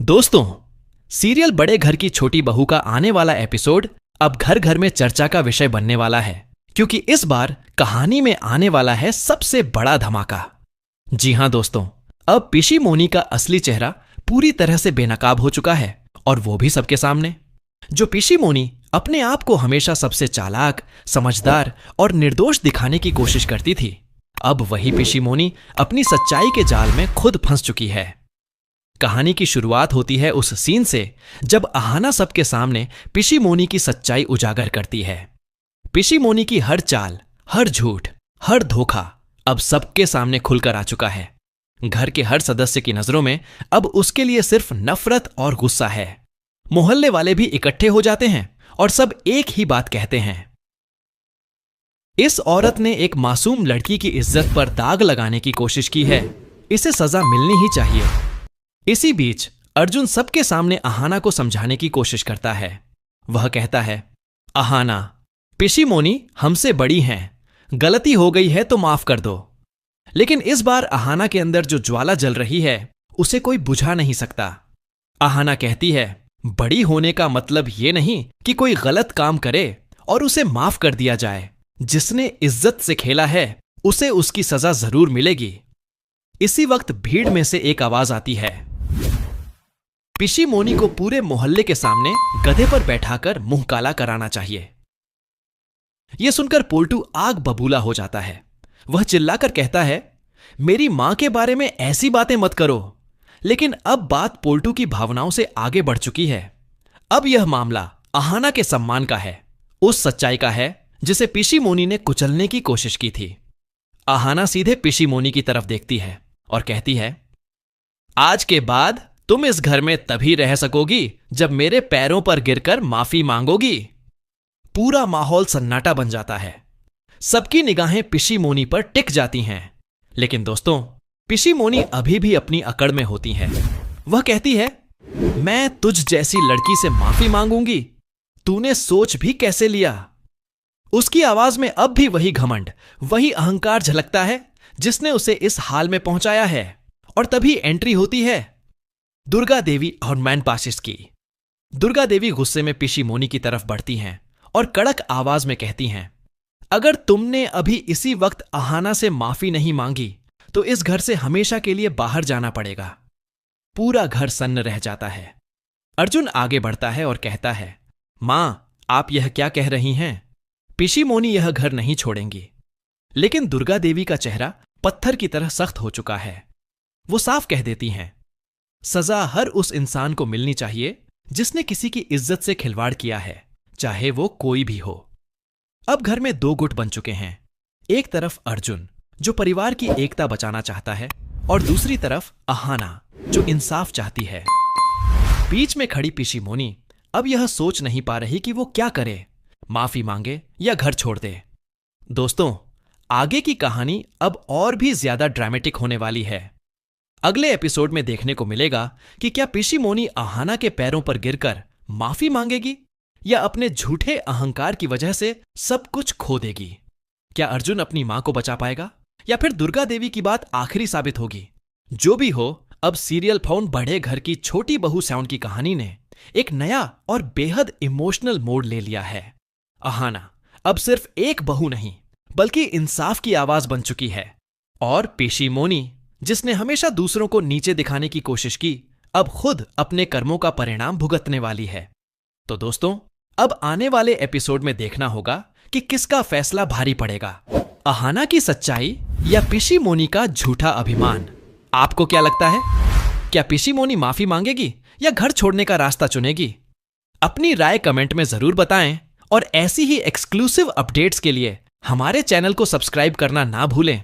दोस्तों, सीरियल बड़े घर की छोटी बहू का आने वाला एपिसोड अब घर घर में चर्चा का विषय बनने वाला है, क्योंकि इस बार कहानी में आने वाला है सबसे बड़ा धमाका। जी हां दोस्तों, अब पिशी मोनी का असली चेहरा पूरी तरह से बेनकाब हो चुका है, और वो भी सबके सामने। जो पिशी मोनी अपने आप को हमेशा सबसे चालाक, समझदार और निर्दोष दिखाने की कोशिश करती थी, अब वही पिशी मोनी अपनी सच्चाई के जाल में खुद फंस चुकी है। कहानी की शुरुआत होती है उस सीन से जब अहाना सबके सामने पिशी मोनी की सच्चाई उजागर करती है। पिशी मोनी की हर चाल, हर झूठ, हर धोखा अब सबके सामने खुलकर आ चुका है। घर के हर सदस्य की नजरों में अब उसके लिए सिर्फ नफरत और गुस्सा है। मोहल्ले वाले भी इकट्ठे हो जाते हैं और सब एक ही बात कहते हैं, इस औरत ने एक मासूम लड़की की इज्जत पर दाग लगाने की कोशिश की है, इसे सजा मिलनी ही चाहिए। इसी बीच अर्जुन सबके सामने अहाना को समझाने की कोशिश करता है। वह कहता है, अहाना, पिशी मोनी हमसे बड़ी हैं, गलती हो गई है तो माफ कर दो। लेकिन इस बार अहाना के अंदर जो ज्वाला जल रही है उसे कोई बुझा नहीं सकता। अहाना कहती है, बड़ी होने का मतलब यह नहीं कि कोई गलत काम करे और उसे माफ कर दिया जाए। जिसने इज्जत से खेला है उसे उसकी सजा जरूर मिलेगी। इसी वक्त भीड़ में से एक आवाज आती है, पिशी मोनी को पूरे मोहल्ले के सामने गधे पर बैठाकर मुंह काला कराना चाहिए। यह सुनकर पोल्टू आग बबूला हो जाता है। वह चिल्लाकर कहता है, मेरी मां के बारे में ऐसी बातें मत करो। लेकिन अब बात पोल्टू की भावनाओं से आगे बढ़ चुकी है। अब यह मामला अहाना के सम्मान का है, उस सच्चाई का है जिसे पिशी मोनी ने कुचलने की कोशिश की थी। अहाना सीधे पिशी मोनी की तरफ देखती है और कहती है, आज के बाद तुम इस घर में तभी रह सकोगी जब मेरे पैरों पर गिरकर माफी मांगोगी। पूरा माहौल सन्नाटा बन जाता है। सबकी निगाहें पिशी मोनी पर टिक जाती हैं। लेकिन दोस्तों, पिशी मोनी अभी भी अपनी अकड़ में होती है। वह कहती है, मैं तुझ जैसी लड़की से माफी मांगूंगी? तूने सोच भी कैसे लिया? उसकी आवाज में अब भी वही घमंड, वही अहंकार झलकता है जिसने उसे इस हाल में पहुंचाया है। और तभी एंट्री होती है दुर्गा देवी और मैनपाशिस की। दुर्गा देवी गुस्से में पिशी मोनी की तरफ बढ़ती हैं और कड़क आवाज में कहती हैं, अगर तुमने अभी इसी वक्त अहाना से माफी नहीं मांगी तो इस घर से हमेशा के लिए बाहर जाना पड़ेगा। पूरा घर सन्न रह जाता है। अर्जुन आगे बढ़ता है और कहता है, मां, आप यह क्या कह रही हैं? पिशी मोनी यह घर नहीं छोड़ेंगी। लेकिन दुर्गा देवी का चेहरा पत्थर की तरह सख्त हो चुका है। वो साफ कह देती हैं, सजा हर उस इंसान को मिलनी चाहिए जिसने किसी की इज्जत से खिलवाड़ किया है, चाहे वो कोई भी हो। अब घर में दो गुट बन चुके हैं। एक तरफ अर्जुन, जो परिवार की एकता बचाना चाहता है, और दूसरी तरफ अहाना, जो इंसाफ चाहती है। बीच में खड़ी पिशी मोनी अब यह सोच नहीं पा रही कि वो क्या करे, माफी मांगे या घर छोड़ दे। दोस्तों, आगे की कहानी अब और भी ज्यादा ड्रामेटिक होने वाली है। अगले एपिसोड में देखने को मिलेगा कि क्या पिशी मोनी अहाना के पैरों पर गिरकर माफी मांगेगी या अपने झूठे अहंकार की वजह से सब कुछ खो देगी। क्या अर्जुन अपनी मां को बचा पाएगा या फिर दुर्गा देवी की बात आखिरी साबित होगी? जो भी हो, अब सीरियल फाउंड बड़े घर की छोटी बहू साउंड की कहानी ने एक नया और बेहद इमोशनल मोड़ ले लिया है। अहाना अब सिर्फ एक बहू नहीं बल्कि इंसाफ की आवाज बन चुकी है, और पिशी मोनी, जिसने हमेशा दूसरों को नीचे दिखाने की कोशिश की, अब खुद अपने कर्मों का परिणाम भुगतने वाली है। तो दोस्तों, अब आने वाले एपिसोड में देखना होगा कि किसका फैसला भारी पड़ेगा, अहाना की सच्चाई या पिशी मोनी का झूठा अभिमान। आपको क्या लगता है? क्या पिशी मोनी माफी मांगेगी या घर छोड़ने का रास्ता चुनेगी? अपनी राय कमेंट में जरूर बताएं, और ऐसी ही एक्सक्लूसिव अपडेट्स के लिए हमारे चैनल को सब्सक्राइब करना ना भूलें।